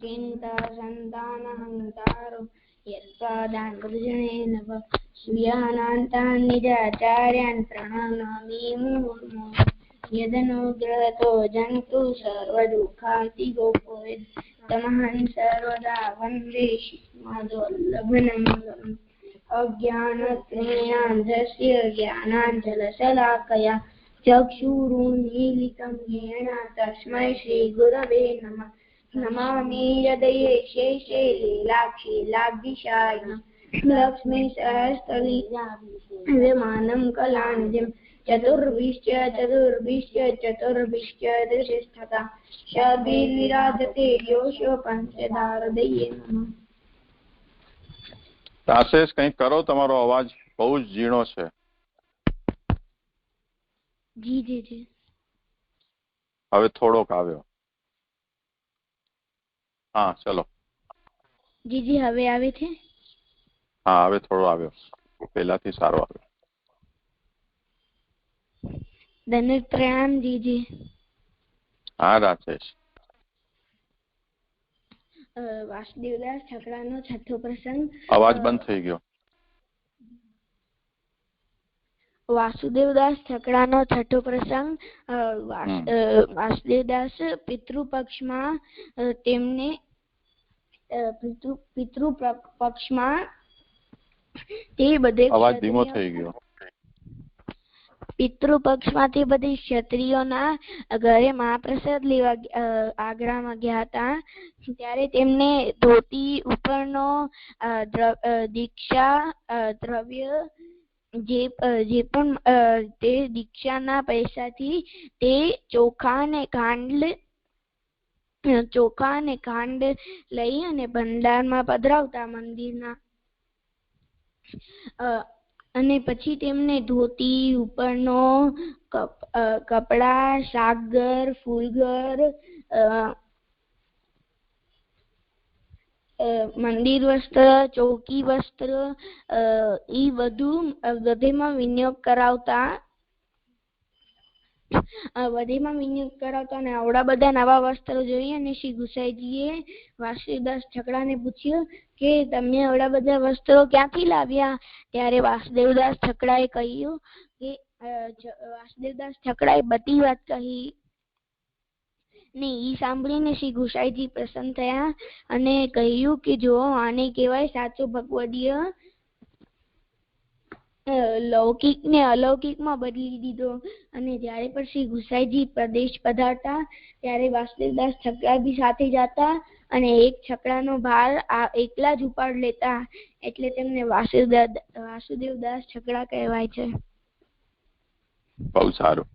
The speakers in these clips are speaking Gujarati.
चिंता संतानहंकारो यत्पादान् वृजनेन सूयानान्तान् निजाचार्यान् प्रणमामि मुहुर्मुहुः यदनुग्रहतो जन्तु सर्वदुःखातिगो भवेत् तमहं सर्वदा वन्दे श्रीमद्वल्लभनमः अज्ञानज्ञानान्धस्य ज्ञानाञ्जनशलाकया चक्षुरुन्मीलितं येन तस्मै श्रीगुरवे नमः नमामि यदये शेषे लीलाक्षि लाब्धिशाय लक्ष्मीसहस्रलीलाविमानं कलानिधिं चतुर्भिश्च दृष्टिष्ठता शब्दैर्विराजते योषो पंचधारदये नमः। આશેષ કંઈક કરો, તમારો અવાજ બહુ જ ઝીણો છે. જી જી જી હવે થોડોક આવ્યો. હા ચલો. જી જી હવે આવે છે. હા હવે થોડો આવ્યો, પહેલાથી સારો આવ્યો. ધન્યવાદ, પ્રણામ જીજી. હા રાકેશ. વાસુદેવદાસ છકડાનો છઠ્ઠો પ્રસંગ. અવાજ બંધ થઈ ગયો. વાસુદેવદાસ છકડાનો છઠ્ઠો પ્રસંગ. વાસુદેવદાસ પિતૃપક્ષમાં તેમને પિતૃપક્ષમાં તે બધે અવાજ ધીમો થઈ ગયો. પિતૃપક્ષમાંથી બધી ક્ષત્રિયોના ઘરે મહાપ્રસાદ લેવા આગ્રામાં ગયા હતા. ત્યારે તેમને ધોતી ઉપરનો દીક્ષા દ્રવ્ય જે પણ તે દીક્ષાના પૈસાથી તે ચોખા અને ખાંડ લઈ અને ભંડારમાં પધરાવતા મંદિરના. અને પછી તેમને ધોતી ઉપરનો કપડા, શાકઘર, ફૂલઘર, મંદિર વસ્ત્ર, ચોકી વસ્ત્ર એ બધું બધેમાં વિનિયોગ કરાવતા અને આવડા બધા નવા વસ્ત્રો જોઈએ અને શ્રી ગુસાઈજીએ વાસુદેવદાસ છકડાને પૂછ્યું કે તમે આવડા બધા વસ્ત્રો ક્યાંથી લાવ્યા? ત્યારે વાસુદેવદાસ છકડાએ કહ્યું કે વાસુદેવદાસ છકડાએ બધી વાત કહી ને ઈ સાંભળીને શ્રી ગુસાઈજી પ્રસન્ન થયા અને કહ્યું કે જો આને કહેવાય સાચો ભગવદીય લૌકિક ને અલૌકિક માં બદલી દીધો. અને જ્યારે પણ શ્રી ગુસાઈજી પ્રદેશ પધારતા ત્યારે વાસુદેવદાસ છકડા બી સાથે જતા અને એક છકડાનો ભાર એકલા જ ઉપાડ લેતા, એટલે તેમને વાસુદેવદાસ છકડા કહેવાય છે. બહુ સારું.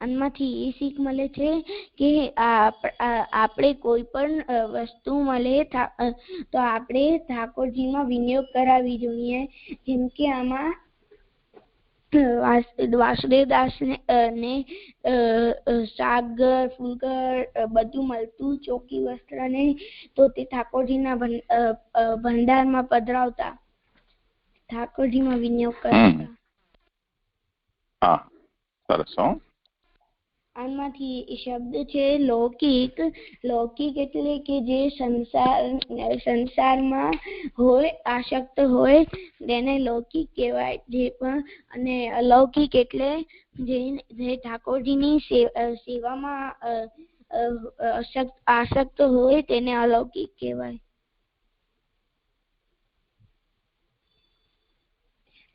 આમાંથી એ શીખ મળે છે કે આપણે કોઈ પણ વસ્તુ મળે તો આપણે ઠાકોરજીમાં વિનિયોગ કરાવવી જોઈએ. જેમ કે આમાં વાસુદેવદાસ ને શાકઘર, ફૂલઘર બધું મળતું, ચોકી વસ્ત્ર ને તો તે ઠાકોરજીના ભંડારમાં પધરાવતા, ઠાકોરજીમાં વિનિયોગ કરતા. હા સરસ. આમાંથી શબ્દ છે લૌકિક. લૌકિક એટલે કે જે સંસારમાં હોય, આસક્ત હોય તેને લૌકિક કહેવાય. જે પણ અને અલૌકિક એટલે જે ઠાકોરજીની સેવામાં આસક્ત હોય તેને અલૌકિક કહેવાય.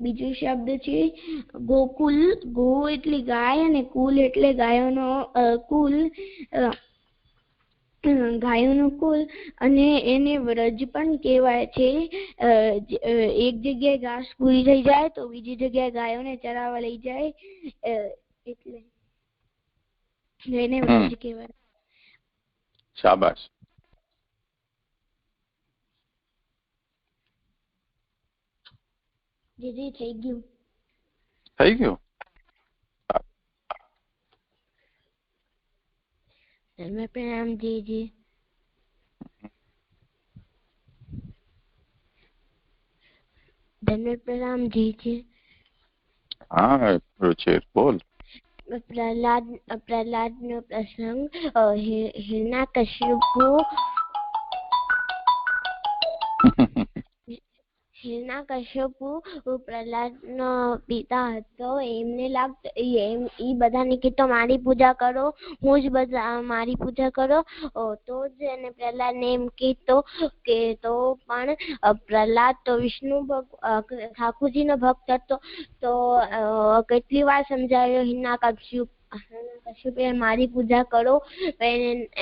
બીજો શબ્દ છે ગોકુલ. ગો એટલે ગાય અને કુલ એટલે ગાયોનું કુલ અને એને વ્રજ પણ કહેવાય છે. એક જગ્યાએ ઘાસ પૂરી થઈ જાય તો બીજી જગ્યાએ ગાયોને ચરાવવા લઈ જાય એટલે એને વ્રજ કહેવાય. શાબાશ. જીજી થઈ ગયું. થઈ ગયું. પ્રણામ જીજી. ધન્યવાદ, પ્રણામ જીજી. હા રૂચિર બોલ. પ્રહલાદનો પ્રસંગ હિરણ્યકશિપુ પ્રહલાદનો પિતા હતો. એમને લાગતું ઈ બધાને કે તો મારી પૂજા કરો, હું જ બધા મારી પૂજા કરો તો જ એને પ્રહલાદને એમ કીધો કે તો પણ પ્રહલાદ તો વિષ્ણુ ઠાકોરજીનો ભક્ત હતો. તો કેટલી વાર સમજાવ્યો હિરણ્યકશિપુએ મારી પૂજા કરો,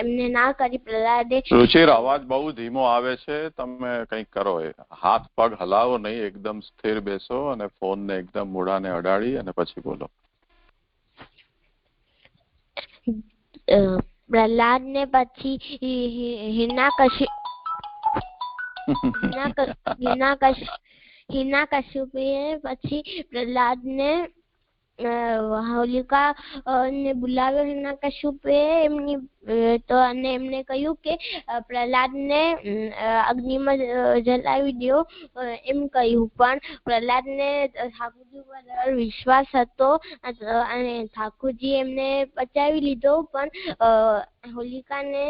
એમને ના કરી. પ્રહલાદે રુચિર અવાજ બહુ ધીમો આવે છે, તમે કંઈક કરો. હાથ પગ હલાવો નહીં, એકદમ સ્થિર બેસો અને ફોનને એકદમ મૂળાને અડાડી અને પછી બોલો. પ્રહલાદને પછી હિરણ્યકશિપુએ પછી પ્રહલાદને હોલિકા ને બોલાવ્યો. હિરણ્યકશિપુએ એમની તો અને એમને કહ્યું કે પ્રહલાદને અગ્નિમાં જલાવી દો એમ કહ્યું. પણ પ્રહલાદને ઠાકોરજી પર વિશ્વાસ હતો અને ઠાકોરજી એમને બચાવી લીધો. પણ હોલિકાને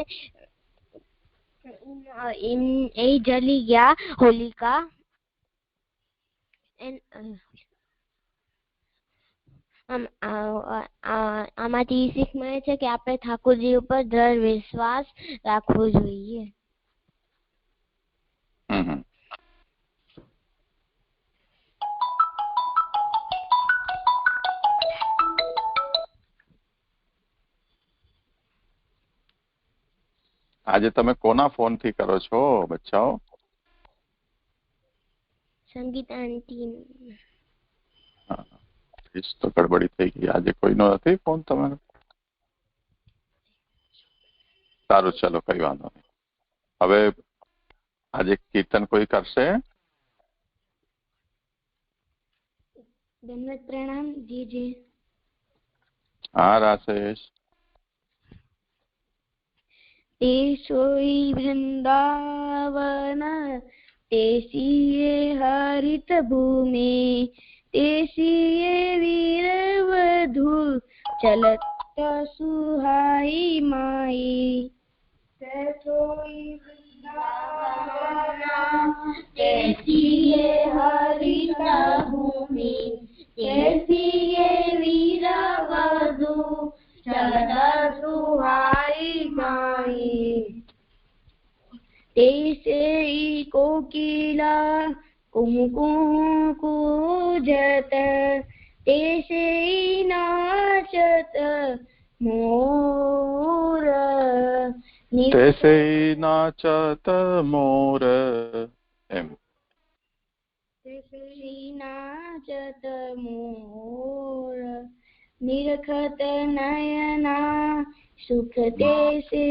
એ જલી ગયા. હોલિકા આમાંથી શીખ મળે છે કે આપણે ઠાકોરજી ઉપર દ્રઢ વિશ્વાસ રાખવો જોઈએ. આજે તમે કોના ફોન થી કરો છો બચ્ચાઓ? સંગીતા આંટી. તો ગડબડી થઈ ગઈ. આજે કોઈનો નથી ફોન તમારો? સારું, ચલો કઈ વાંધો નહીં. હવે આજે કીર્તન કોઈ કરશે? દંડવત પ્રણામ. જી. હા રાશેષ. તે સોઈ વૃંદાવન તે સિયે હરિત ભૂમિ તે સિયે વીર વધુ ચલત સુહાઈ માઈ. તે સોઈ વૃંદાવન તે સિયે હરિત ભૂમિ તે સિયે વીર વધુ ચલત સુહાઈ માઈ. तेसे कोकिला कुमकुम कूजत तेसे नाचत मोर. तेसे नाचत मोर. એમ तेसे नाचत मोर निरखत नयना सुख तेसे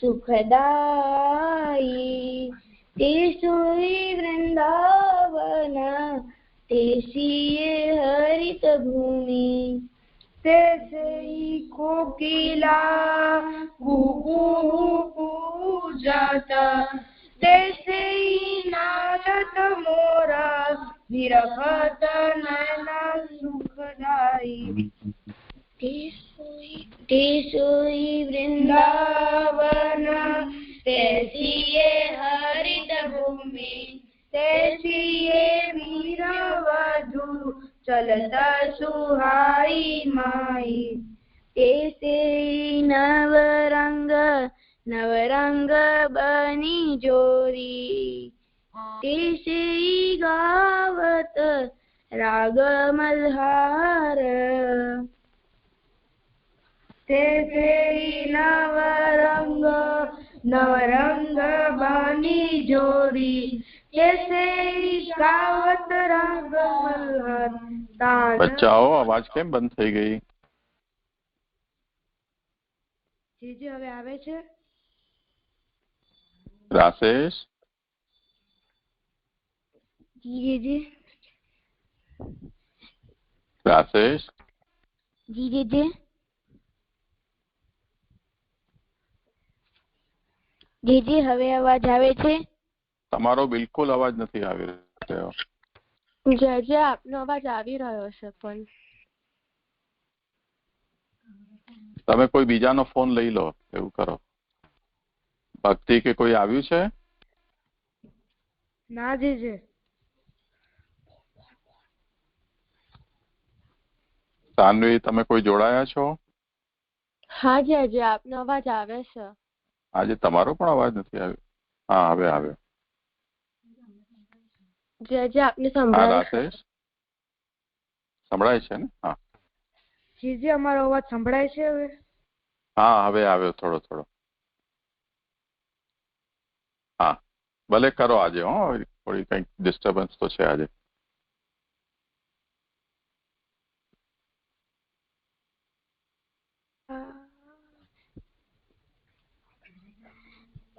सुखदाई. ते सोई वृंदावन ते सिए हरित भूमि ते सोई कोकिला कुकू कूजत ते सोई नाचत मोरा निरखत नयना सुखदाई. ते सोई वृंदावन ते सिए हरित भूमि ते सिए वीर वधु चलता सुहाई माई. ते से नवरंग बनी जोरी ते से गावत राग मल्हार. ते नवरंग बनी जोड़ी जैसे गावत रंग मल्हार. બચ્ચાઓ અવાજ કેમ બંધ થઈ ગઈ? જી હવે આવે છે. રાશેષ. જી રાશેષ. જી હવે અવાજ આવે છે? તમારો બિલકુલ અવાજ નથી આવી રહ્યો. જે આપનો અવાજ આવી રહ્યો છે પણ તમે કોઈ બીજાનો ફોન લઈ લો, એવું કરો. ભક્તિ કે કોઈ આવ્યું છે? ના જીજી. સાનવી, તમે કોઈ જોડાયા છો? હા જીજી, આપનો અવાજ આવે છે. આજે તમારો પણ અવાજ નથી આવ્યો. હા, હવે આવ્યો. જીજી, આપને હા, સંભળાય? રાકેશ સંભળાય છે ને? હા જીજી, અમારો અવાજ સંભળાય છે હવે? હા, હવે આવ્યો થોડો થોડો. હા, ભલે કરો આજે. થોડી કંઈક ડિસ્ટર્બન્સ તો છે આજે.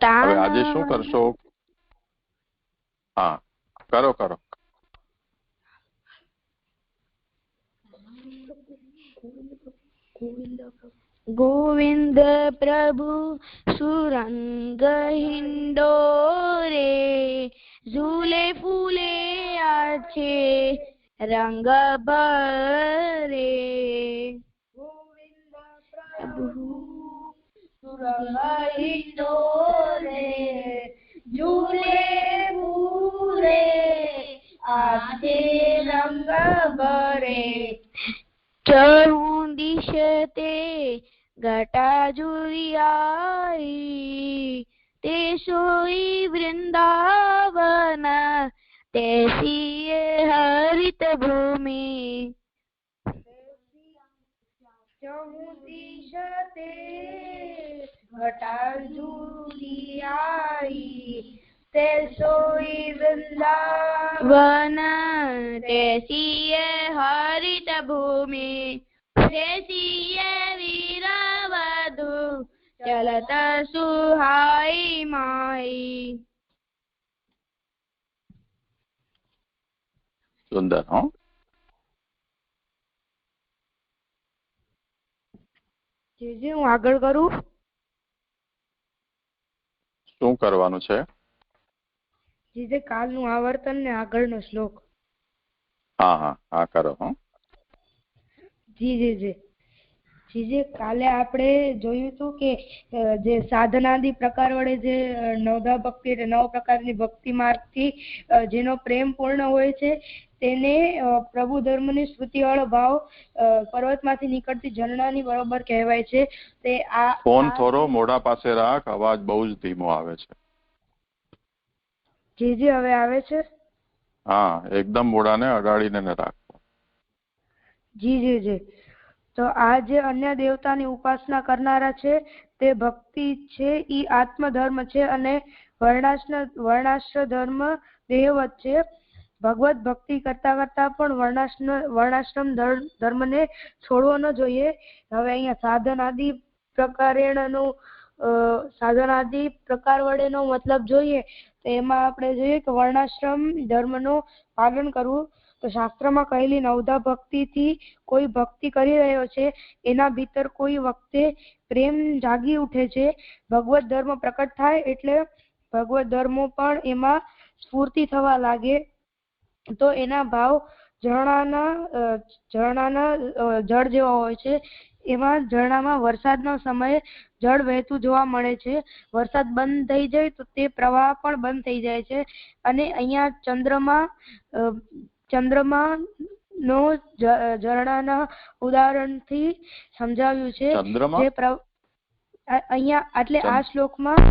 હવે આજે શું કરશો? હા, કરો કરો. ગોવિંદ પ્રભુ સુરંગ હિંડોરે, ઝૂલે ફૂલે આછે રંગ ભરે. ગોવિંદ પ્રભુ સુરંગ હિંડોરે, ઝૂલે ફૂલે આછે રંગ ભરે. ચહું દિશ તે ઘટાજુરિયાઈ, તે સોઈ વૃંદાવન તેસીએ હરિત ભૂમિ. ચહું દિશ તે ઘટાજુરિયાઈ, તે સોઈ વૃંદાવન તેસીએ હરિત ભૂમિ. તેસીએ વીરવધુ ચલત સુહાઈ માઈ. સુંદર. હો, જીજી, હું આગળ કરું? શું કરવાનું છે? જીજી, કાલનું આવર્તન ને આગળનો શ્લોક. હા હા હા, કરો. જીજી, કાલે આપણે જોયું હતું કે જે સાધનાદી પ્રકાર વડે જે નવધા ભક્તિ, 9 પ્રકારની ભક્તિ માર્ગથી જેનો પ્રેમ પૂર્ણ હોય છે, તેને પ્રભુ ધર્મની સ્તુતિ વાળો ભાવ પર્વતમાંથી નીકળતી ઝરણાની બરોબર કહેવાય છે. તે આ ફોન થોડો મોઢા પાસે રાખ, અવાજ બહુ જ ધીમો આવે છે. જીજી, હવે આવે છે? હા, એકદમ મોઢાને અડાડીને ન રાખો. જી. તો આ જે અન્ય દેવતાની ઉપાસના કરનારા છે તે ભક્તિ છે, ઈ આત્મધર્મ છે અને વર્ણાશ્ર ધર્મ દેહવત છે. ભગવત ભક્તિ કરતા પણ વર્ણાશ્રમ ધર્મને છોડવો ન જોઈએ. હવે અહીંયા સાધનાદિ પ્રકાર વડેનો મતલબ જોઈએ તો એમાં આપણે જોઈએ કે વર્ણાશ્રમ ધર્મનું પાલન કરવું. તો શાસ્ત્રમાં કહેલી નવધા ભક્તિથી કોઈ ભક્તિ કરી રહ્યો છે, એના ભીતર કોઈ વખતે પ્રેમ જાગી ઉઠે છે. ભગવત ધર્મ પ્રકટ થાય એટલે ભગવત ધર્મો પણ એમાં સ્ફૂર્તિ થવા લાગે. તો એના ભાવ ઝરણાના જળ જેવા હોય છે. એમાં ઝરણામાં વરસાદનો સમય જળ વહેતું જોવા મળે છે. વરસાદ બંધ થઈ જાય તો તે પ્રવાહ પણ બંધ થઈ જાય છે. અને અહીંયા ચંદ્રમા નો ઝરણાના ઉદાહરણથી સમજાવ્યું છે. અહીંયા એટલે આ શ્લોકમાં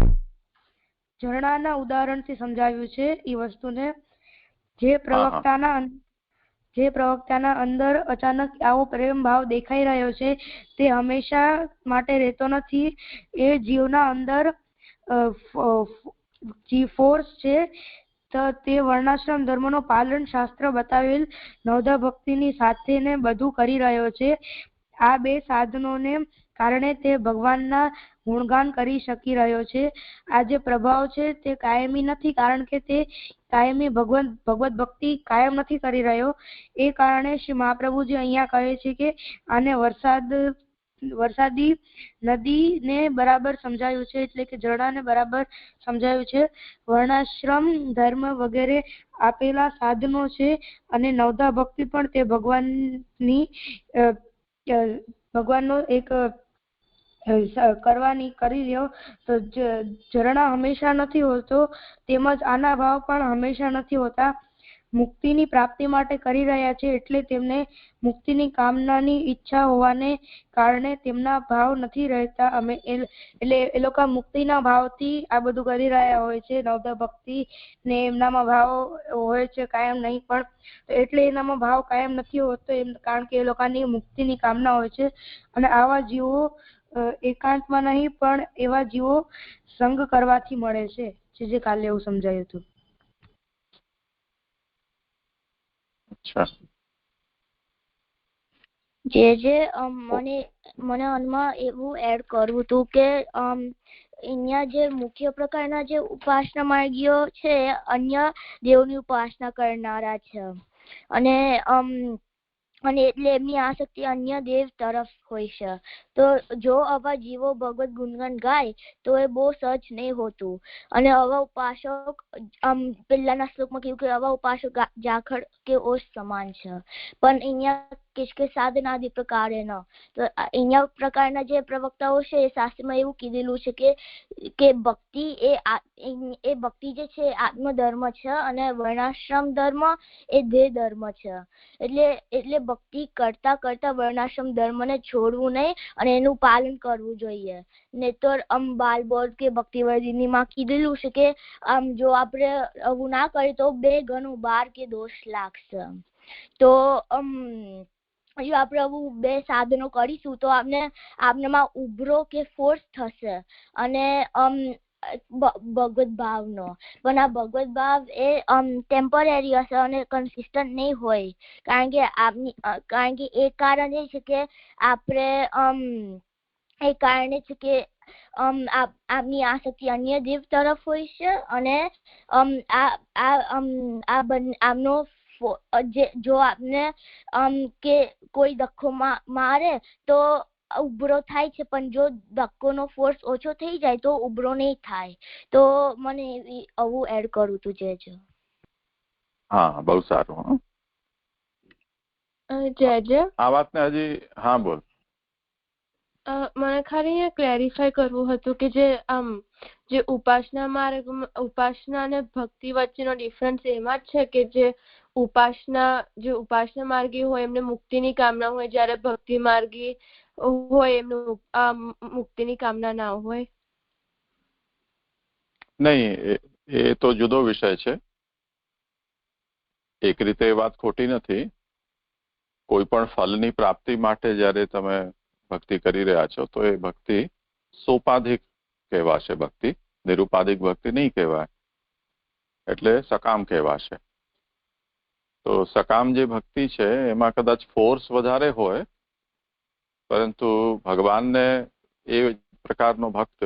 ઝરણાના ઉદાહરણથી સમજાવ્યું છે એ વસ્તુને. જે પ્રવક્તાના અંદર અચાનક આવો પ્રેમ ભાવ દેખાઈ રહ્યો છે તે હંમેશા માટે રહેતો નથી. એ જીવના અંદર ફોર્સ છે. તો તે વર્ણાશ્રમ ધર્મનો પાલન શાસ્ત્ર બતાવેલ નવધા ભક્તિની સાથેને બધું કરી રહ્યો છે. આ બે સાધનોને કારણે તે ભગવાનના ગુણગાન કરી શકી રહ્યો છે. આ જે પ્રભાવ છે તે કાયમી નથી, કારણ કે તે કાયમી ભગવત ભક્તિ કાયમ નથી કરી રહ્યો. એ કારણે શ્રી મહાપ્રભુજી અહીંયા કહે છે કે આને વરસાદી નદીને બરાબર સમજાયું છે, એટલે કે ઝરણાને બરાબર સમજાયું છે. વર્ણાશ્રમ ધર્મ વગેરે આપેલા સાધનો છે અને નવધા ભક્તિ પણ તે ભગવાનનો એક કરવાની કરી લ્યો તો ઝરણા હંમેશા નથી હોતો, તેમજ આના ભાવ પણ હંમેશા નથી હોતા. મુક્તિની પ્રાપ્તિ માટે કરી રહ્યા છે એટલે તેમને મુક્તિની કામનાની ઈચ્છા હોવાને કારણે તેમના ભાવ નથી રહેતા. એટલે એ લોકો મુક્તિના ભાવથી આ બધું કરી રહ્યા હોય છે. નવધા ભક્તિ ને એમનામાં ભાવ હોય છે કાયમ નહીં, પણ એટલે એનામાં ભાવ કાયમ નથી હોતો એમ, કારણ કે એ લોકોની મુક્તિની કામના હોય છે. અને આવા જીવો એકાંતમાં નહીં પણ એવા જીવો સંગ કરવાથી મળે છે, જે કાલે એવું સમજાયું હતું. મને આમાં એવું એડ કરવું હતું કે અહીંયા જે મુખ્ય પ્રકારના જે ઉપાસના માર્ગીઓ છે, અન્ય દેવની ઉપાસના કરનારા છે, અને એટલે એમની આસક્તિ અન્ય દેવ તરફ હોય છે. તો જો આવા જીવો ભગવત ગુણગાન ગાય તો એ બહુ સહજ નહીં હોતું. અને આવા ઉપાસક પહેલાના શ્લોકમાં કહ્યું કે આવા ઉપાસક ઝાખડ કે ઓશ સમાન છે, પણ અહીંયા કે સાધનાદિ પ્રકારે ન. તો અહીંયા પ્રકારના જે પ્રવક્તાઓ છે એ શાસ્ત્રમાં એવું કીધેલું છે કે ભક્તિ એ ભક્તિ જે છે આત્મધર્મ છે અને વર્ણાશ્રમ ધર્મ એ દેહ ધર્મ છે. એટલે ભક્તિ કરતા કરતા વર્ણાશ્રમ ધર્મને છોડવું નહીં અને એનું પાલન કરવું જોઈએ. નહીતર બાલબોધ કે ભક્તિવર્ધિની માં કીધેલું છે કે જો આપણે આવું ના કરીએ તો 2 ગણું બાર કે દોષ લાગશે. તો જો આપણે આવું 2 સાધનો કરીશું તો આપનામાં ઉભરો કે ફોર્સ થશે અને ભગવત ભાવનો. પણ આ ભગવત ભાવ એ ટેમ્પરરી હશે અને કન્સિસ્ટન્ટ નહીં હોય, કારણ કે એક કારણ એ છે કે આપણે આપની આસક્તિ અન્ય દેવ તરફ હોય છે અને આમનો જો આપને કે કોઈ ધક્કો મારે તો ઉભરો થાય છે, પણ જો ધક્કોનો ફોર્સ ઓછો થઈ જાય તો ઉભરો નહીં થાય. તો મને આવું એડ કરવું હતું જે. હા, બહુ સારું. આ વાતને હજી હા બોલ. મને ખાલી ક્લેરિફાય કરવું હતું કે જે ઉપાસના અને ભક્તિ વચ્ચેનો ડિફરન્સ એમાં જ છે કે જે ઉપાસના માર્ગી હોય એમને મુક્તિની કામના હોય, જ્યારે ભક્તિ માર્ગી હોય એમનું મુક્તિની કામના ના હોય. નહીં, એ તો જુદો વિષય છે. એક રીતે એ વાત ખોટી નથી. કોઈ પણ ફલની પ્રાપ્તિ માટે જ્યારે તમે ભક્તિ કરી રહ્યા છો તો એ ભક્તિ સોપાધિક કહેવાશે. ભક્તિ નિરુપાધિક ભક્તિ નહીં કહેવાય, એટલે સકામ કહેવાશે. તો સકામ જે ભક્તિ છે એમાં કદાચ ફોર્સ વધારે હોય, પરંતુ ભગવાનને એ પ્રકારનો ભક્ત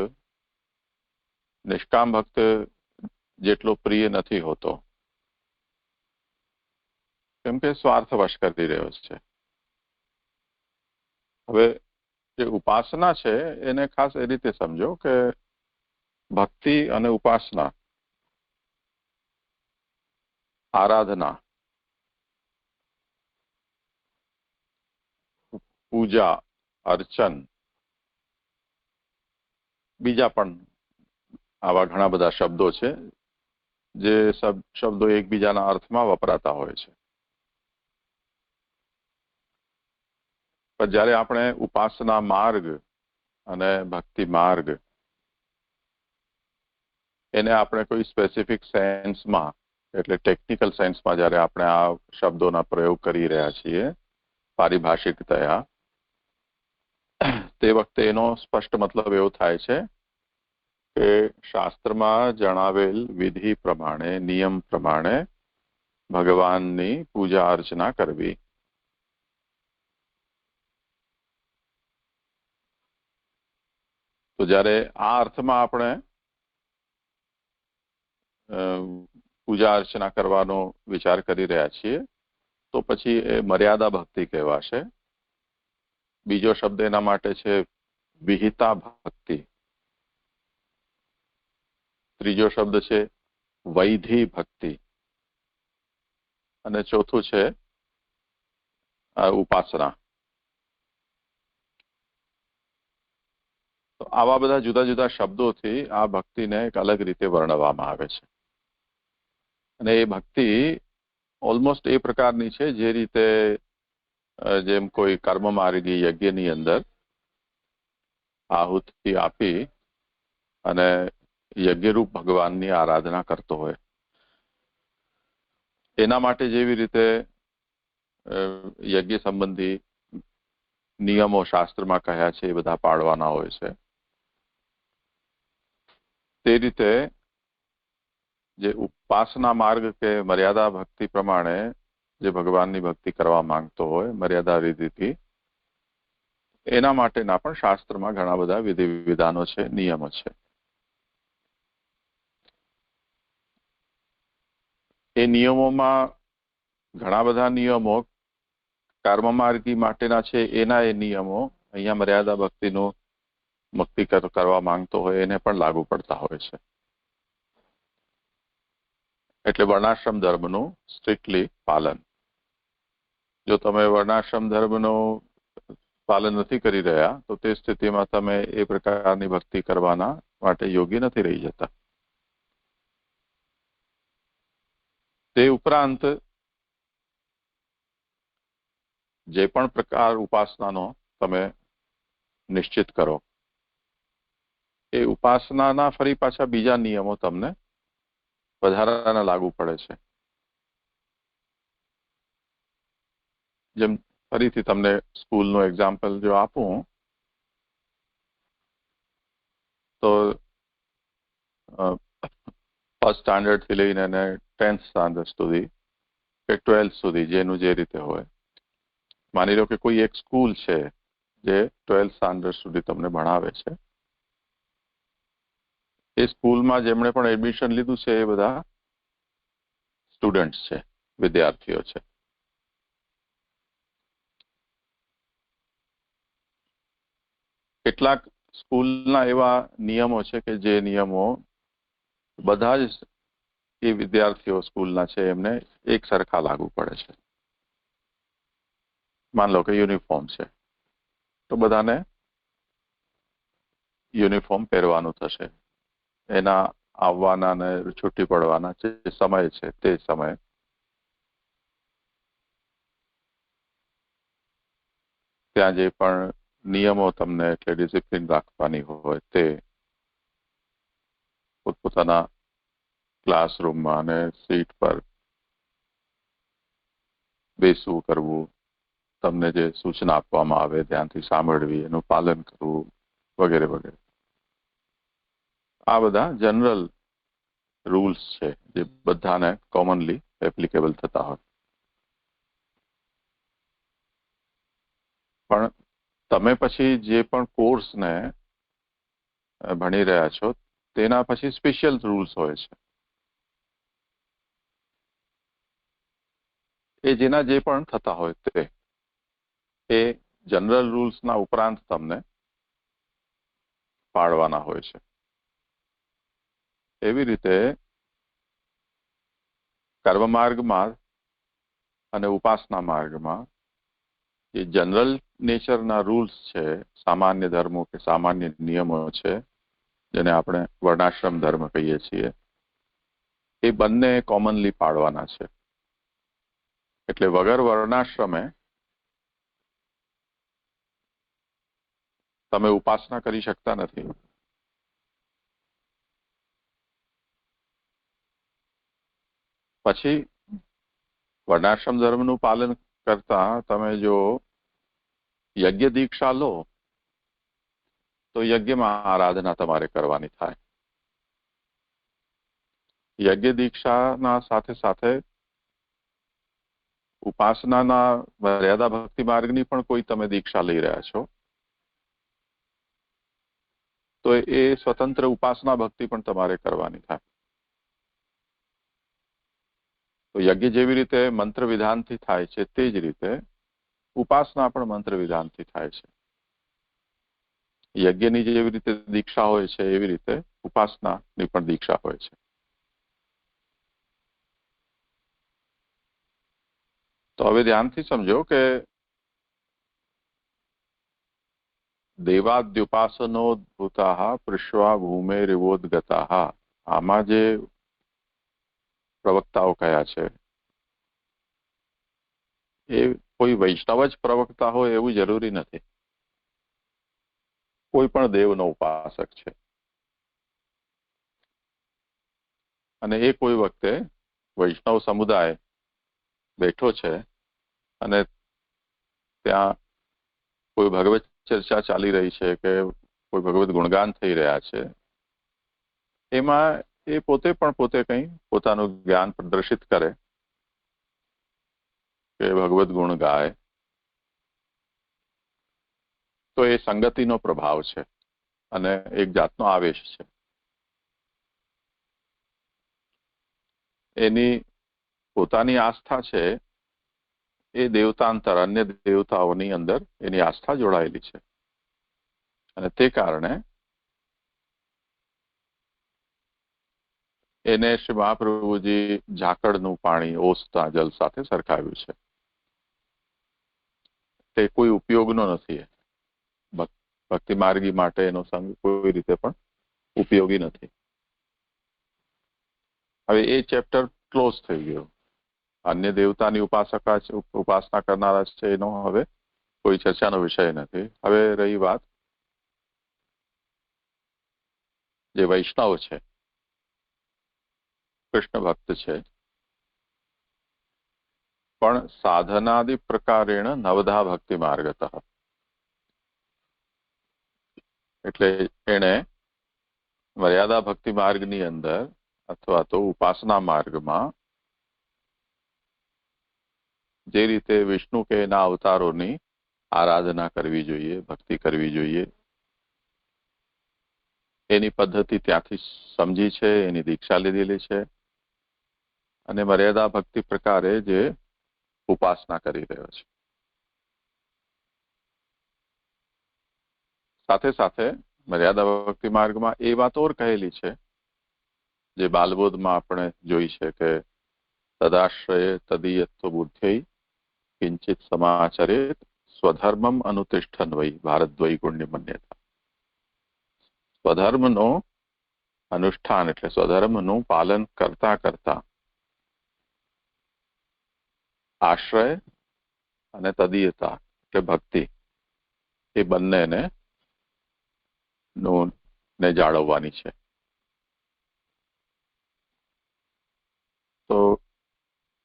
નિષ્કામ ભક્ત જેટલો પ્રિય નથી હોતો, કેમ કે સ્વાર્થવશ કરી રહ્યો છે. હવે જે ઉપાસના છે એને ખાસ એ રીતે સમજો કે ભક્તિ અને ઉપાસના, આરાધના, પૂજા, અર્ચન, બીજા પણ આવા ઘણા બધા શબ્દો છે જે શબ્દો એકબીજાના અર્થમાં વપરાતા હોય છે. પણ જ્યારે આપણે ઉપાસના માર્ગ અને ભક્તિ માર્ગ એને આપણે કોઈ સ્પેસિફિક સેન્સમાં, એટલે ટેકનિકલ સેન્સમાં જ્યારે આપણે આ શબ્દોના પ્રયોગ કરી રહ્યા છીએ પારિભાષિકતયા, તે વખતે એનો સ્પષ્ટ મતલબ એવો થાય છે કે શાસ્ત્રમાં જણાવેલ વિધિ પ્રમાણે, નિયમ પ્રમાણે ભગવાનની પૂજા અર્ચના કરવી. તો જ્યારે આ અર્થમાં આપણે પૂજા અર્ચના કરવાનો વિચાર કરી રહ્યા છીએ તો પછી એ મર્યાદા ભક્તિ કહેવાશે. બીજો શબ્દ એના માટે છે વિહિતા ભક્તિ. ત્રીજો શબ્દ છે વૈધિ ભક્તિ અને ચોથું છે ઉપાસના. આવા બધા જુદા જુદા શબ્દોથી આ ભક્તિને એક અલગ રીતે વર્ણવવામાં આવે છે. અને એ ભક્તિ ઓલમોસ્ટ એ પ્રકારની છે જે રીતે જેમ કોઈ કર્મ માર્ગી યજ્ઞની અંદર આહુતિ આપી અને યજ્ઞરૂપ ભગવાનની આરાધના કરતો હોય, એના માટે જેવી રીતે યજ્ઞ સંબંધી નિયમો શાસ્ત્રમાં કહ્યા છે એ બધા પાળવાના હોય છે, તે રીતે જે ઉપાસના માર્ગ કે મર્યાદા ભક્તિ પ્રમાણે જે ભગવાનની ભક્તિ કરવા માંગતો હોય મર્યાદા વિધિથી, એના માટેના પણ શાસ્ત્રમાં ઘણા બધા વિધિ વિધાનો છે, નિયમો છે. એ નિયમોમાં ઘણા બધા નિયમો કર્મ માર્ગી માટેના છે, એના એ નિયમો અહીંયા મર્યાદા ભક્તિનું ભક્તિ કરવા માંગતો હોય એને પણ લાગુ પડતા હોય છે. એટલે વર્ણાશ્રમ ધર્મનું સ્ટ્રિક્ટલી પાલન. જો તમે વર્ણાશ્રમ ધર્મનું પાલન નથી કરી રહ્યા તો તે સ્થિતિમાં તમે એ પ્રકારની ભક્તિ કરવાના માટે યોગ્ય નથી રહી જતા. તે ઉપરાંત જે પણ પ્રકાર ઉપાસનાનો તમે નિશ્ચિત કરો, એ ઉપાસનાના ફરી પાછા બીજા નિયમો તમને વધારાના લાગુ પડે છે. જેમ ફરીથી તમને સ્કૂલનું એક્ઝામ્પલ જો આપું તો ફર્સ્ટ સ્ટાન્ડર્ડથી લઈને 10th સ્ટાન્ડર્ડ સુધી કે 12th સુધી જેનું જે રીતે હોય, માની લો કે કોઈ એક સ્કૂલ છે જે 12th સ્ટાન્ડર્ડ સુધી તમને ભણાવે છે. એ સ્કૂલમાં જેમણે પણ એડમિશન લીધું છે એ બધા સ્ટુડન્ટ્સ છે, વિદ્યાર્થીઓ છે. કેટલાક સ્કૂલના એવા નિયમો છે કે જે નિયમો બધા જ એ વિદ્યાર્થીઓ સ્કૂલના છે એમને એક સરખા લાગુ પડે છે. માન લો કે યુનિફોર્મ છે તો બધાને યુનિફોર્મ પહેરવાનું થશે. એના આવવાના ને છૂટી પડવાના જે સમય છે તે સમય ત્યાં જે પણ નિયમો તમને એટલે ડિસિપ્લિન રાખવાની હોય તે પોતપોતાના ક્લાસરૂમમાં અને સીટ પર બેસવું, કરવું, તમને જે સૂચના આપવામાં આવે ધ્યાનથી સાંભળવી, એનું પાલન કરવું વગેરે વગેરે. આ બધા જનરલ રૂલ્સ છે જે બધાને કોમનલી એપ્લિકેબલ થતા હોય. પણ તમે પછી જે પણ કોર્સને ભણી રહ્યા છો તેના પછી સ્પેશિયલ રૂલ્સ હોય છે. એ જેના જે પણ થતા હોય તે એ જનરલ રૂલ્સના ઉપરાંત તમને પાળવાના હોય છે. એવી રીતે કર્મ માર્ગમાં અને ઉપાસના માર્ગમાં જે જનરલ નેચરના રૂલ્સ છે, સામાન્ય ધર્મો કે સામાન્ય નિયમો છે, જેને આપણે વર્ણાશ્રમ ધર્મ કહીએ છીએ, એ બંને કોમનલી પાળવાના છે. એટલે વગર વર્ણાશ્રમે તમે ઉપાસના કરી શકતા નથી. પછી વર્ણાશ્રમ ધર્મનું પાલન કરતા તમે જો યજ્ઞ દીક્ષા લો તો યજ્ઞમાં આરાધના તમારે કરવાની થાય. યજ્ઞ દીક્ષાના સાથે સાથે ઉપાસનાના મર્યાદા ભક્તિ માર્ગની પણ કોઈ તમે દીક્ષા લઈ રહ્યા છો તો એ સ્વતંત્ર ઉપાસના ભક્તિ પણ તમારે કરવાની થાય. તો યજ્ઞ જેવી રીતે મંત્ર વિધાનથી થાય છે તે જ રીતે ઉપાસના પણ મંત્ર વિધાનથી થાય છે. યજ્ઞની જેવી રીતે દીક્ષા હોય છે એવી રીતે ઉપાસનાની પણ દીક્ષા હોય છે. તો હવે ધ્યાનથી સમજો કે દેવાદ્યુપાસનોદ્ભુતાઃ પૃષ્વા ભૂમેરિવોદ્ગતાઃ. આમાં જે પ્રવક્તાઓ કયા છે એ કોઈ વૈષ્ણવ જ પ્રવક્તા હોય એવું જરૂરી નથી. કોઈ પણ દેવનો ઉપાસક છે અને એ કોઈ વખતે વૈષ્ણવ સમુદાય બેઠો છે અને ત્યાં કોઈ ભગવત ચર્ચા ચાલી રહી છે કે કોઈ ભગવત ગુણગાન થઈ રહ્યા છે, એમાં એ પોતે કંઈ પોતાનું જ્ઞાન પ્રદર્શિત કરે કે ભગવત ગુણ ગાય, તો એ સંગતિનો પ્રભાવ છે અને એક જાતનો આવેશ છે. એની પોતાની આસ્થા છે એ દેવતાંતર અન્ય દેવતાઓની અંદર એની આસ્થા જોડાયેલી છે અને તે કારણે એને શ્રી મહાપ્રભુજી ઝાકળનું પાણી ઓસતા જલ સાથે સરખાવ્યું છે. તે કોઈ ઉપયોગનો નથી. ભક્તિ માર્ગી માટે એનો સંગ કોઈ રીતે પણ ઉપયોગી નથી. હવે એ ચેપ્ટર ક્લોઝ થઈ ગયો. અન્ય દેવતાની ઉપાસના કરનારા છે એનો હવે કોઈ ચર્ચાનો વિષય નથી. હવે રહી વાત જે વૈષ્ણવ છે, કૃષ્ણ ભક્ત છે, પણ સાધનાદિ પ્રકારેણ નવધા ભક્તિ માર્ગતઃ. એટલે એને મર્યાદા ભક્તિ માર્ગની અંદર અથવા તો ઉપાસના માર્ગમાં જે રીતે વિષ્ણુ કે એના અવતારોની આરાધના કરવી જોઈએ, ભક્તિ કરવી જોઈએ, એની પદ્ધતિ ત્યાંથી સમજી છે, એની દીક્ષા લીધેલી છે અને મર્યાદા ભક્તિ પ્રકારે જે ઉપાસના કરી રહ્યો છે. સાથે સાથે મર્યાદા ભક્તિ માર્ગમાં એ વાત ઓર કહેલી છે જે બાલબોધમાં આપણે જોઈ છે કે તદાશ્રય તદીયત્વ બુદ્ધ્યૈ કિંચિત સમાચરેત સ્વધર્મમ અનુતિષ્ઠન વૈ ભારદ્વૈગુણ્ય મન્યતા. સ્વધર્મનો અનુષ્ઠાન એટલે સ્વધર્મનું પાલન કરતા કરતા આશ્રય અને તદીયતા એટલે ભક્તિ એ બંનેને જાળવવાની છે. તો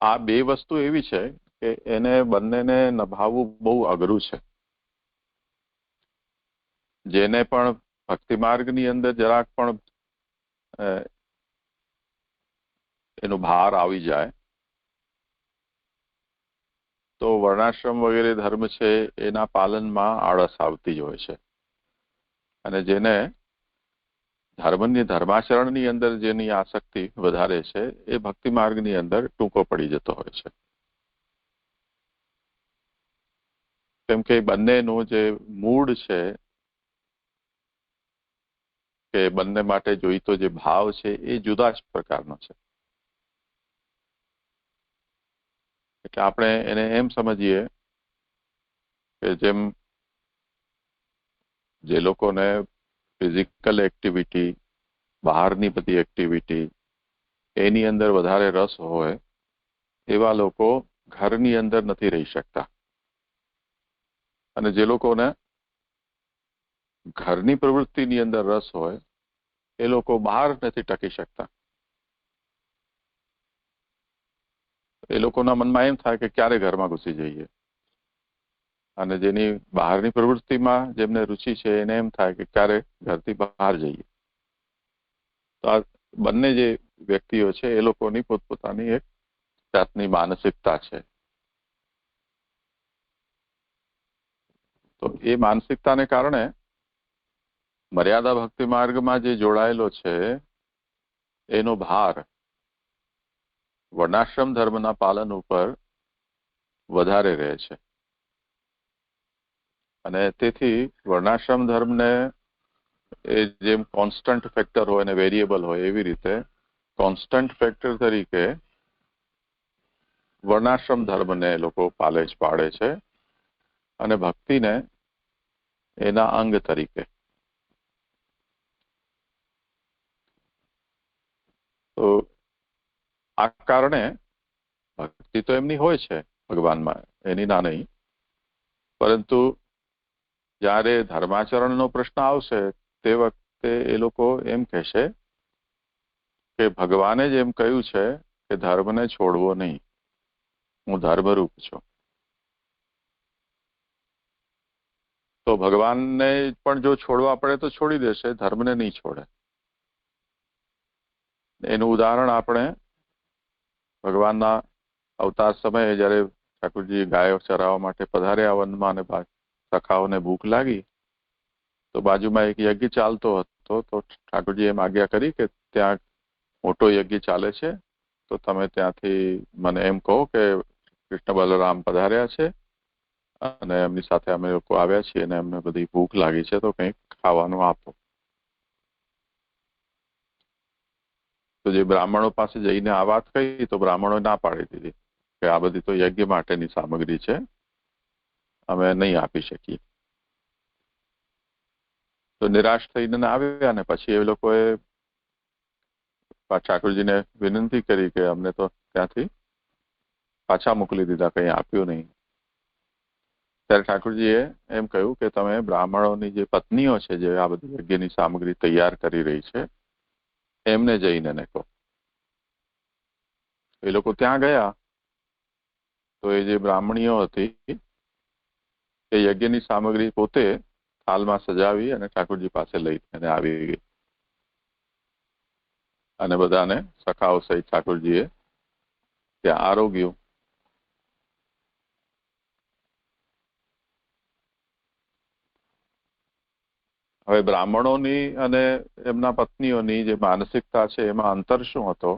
આ બે વસ્તુ એવી છે કે એને બંનેને નભાવવું બહુ અઘરું છે. જેને પણ ભક્તિ માર્ગની અંદર જરાક પણ એનો ભાર આવી જાય તો વર્ણાશ્રમ વગેરે ધર્મ છે એના પાલનમાં આળસ આવતી જ હોય છે અને જેને ધર્માચરણની અંદર જેની આસક્તિ વધારે છે એ ભક્તિ માર્ગની અંદર ટૂંકો પડી જતો હોય છે. કેમ કે બંનેનું જે મૂળ છે કે બંને માટે જોઈતો જે ભાવ છે એ જુદા જ પ્રકારનો છે. એટલે આપણે એને એમ સમજીએ કે જેમ જે લોકોને ફિઝિકલ એક્ટિવિટી, બહારની બધી એક્ટિવિટી એની અંદર વધારે રસ હોય એવા લોકો ઘરની અંદર નથી રહી શકતા અને જે લોકોને ઘરની પ્રવૃત્તિની અંદર રસ હોય એ લોકો બહાર નથી ટકી શકતા. એ લોકોના મનમાં એમ થાય કે ક્યારે ઘરમાં ઘૂસી જઈએ અને જેની બહારની પ્રવૃત્તિમાં જેમને રુચિ છે એને એમ થાય કે ક્યારે ઘરથી બહાર જઈએ. તો આ બંને જે વ્યક્તિઓ છે એ લોકોની પોતપોતાની એક જાતની માનસિકતા છે. તો એ માનસિકતાને કારણે મર્યાદા ભક્તિ માર્ગમાં જે જોડાયેલો છે એનો ભાર વર્ણાશ્રમ ધર્મના પાલન ઉપર વધારે રહે છે અને તેથી વર્ણાશ્રમ ધર્મને એ જેમ કોન્સ્ટન્ટ ફેક્ટર હોય અને વેરિયેબલ હોય એવી રીતે કોન્સ્ટન્ટ ફેક્ટર તરીકે વર્ણાશ્રમ ધર્મને લોકો પાડે છે અને ભક્તિને એના અંગ તરીકે. તો આ કારણે ભક્તિ તો એમની હોય છે ભગવાનમાં, એની ના નહીં, પરંતુ જ્યારે ધર્માચરણનો પ્રશ્ન આવશે તે વખતે એ લોકો એમ કહેશે કે ભગવાને જ એમ કહ્યું છે કે ધર્મને છોડવો નહીં, હું ધર્મરૂપ છું. તો ભગવાનને પણ જો છોડવા પડે તો છોડી દેશે, ધર્મને નહીં છોડે. એનું ઉદાહરણ આપણે ભગવાનના અવતાર સમયે જ્યારે ઠાકોરજી ગાયો ચરાવવા માટે પધાર્યા વનમાં અને સખાઓને ભૂખ લાગી તો બાજુમાં એક યજ્ઞ ચાલતો હતો. તો ઠાકોરજી એમ આજ્ઞા કરી કે ત્યાં મોટો યજ્ઞ ચાલે છે, તો તમે ત્યાંથી મને એમ કહો કે કૃષ્ણ બલરામ પધાર્યા છે અને એમની સાથે અમે લોકો આવ્યા છીએ અને એમને બધી ભૂખ લાગી છે, તો કંઈક ખાવાનું આપો. તો જે બ્રાહ્મણો પાસે જઈને આ વાત કહી તો બ્રાહ્મણોએ ના પાડી દીધી કે આ બધી તો યજ્ઞ માટેની સામગ્રી છે, અમે નહીં આપી શકીએ. તો નિરાશ થઈને આવ્યા ને પછી એ લોકોએ ઠાકોરજીને વિનંતી કરી કે અમને તો ત્યાંથી પાછા મોકલી દીધા, કંઈ આપ્યું નહીં. ત્યારે ઠાકોરજીએ એમ કહ્યું કે તમે બ્રાહ્મણોની જે પત્નીઓ છે જે આ બધી યજ્ઞની સામગ્રી તૈયાર કરી રહી છે એમને જઈને ને કહો. એ લોકો ત્યાં ગયા તો એ જે બ્રાહ્મણીઓ હતી એ યજ્ઞની સામગ્રી પોતે થાલમાં સજાવી અને ઠાકોરજી પાસે લઈને આવી ગઈ અને બધાને સખાઓ સહિત ઠાકોરજીએ ત્યાં આરોગ્યું. હવે બ્રાહ્મણોની અને એમના પત્નીઓની જે માનસિકતા છે એમાં અંતર શું હતો?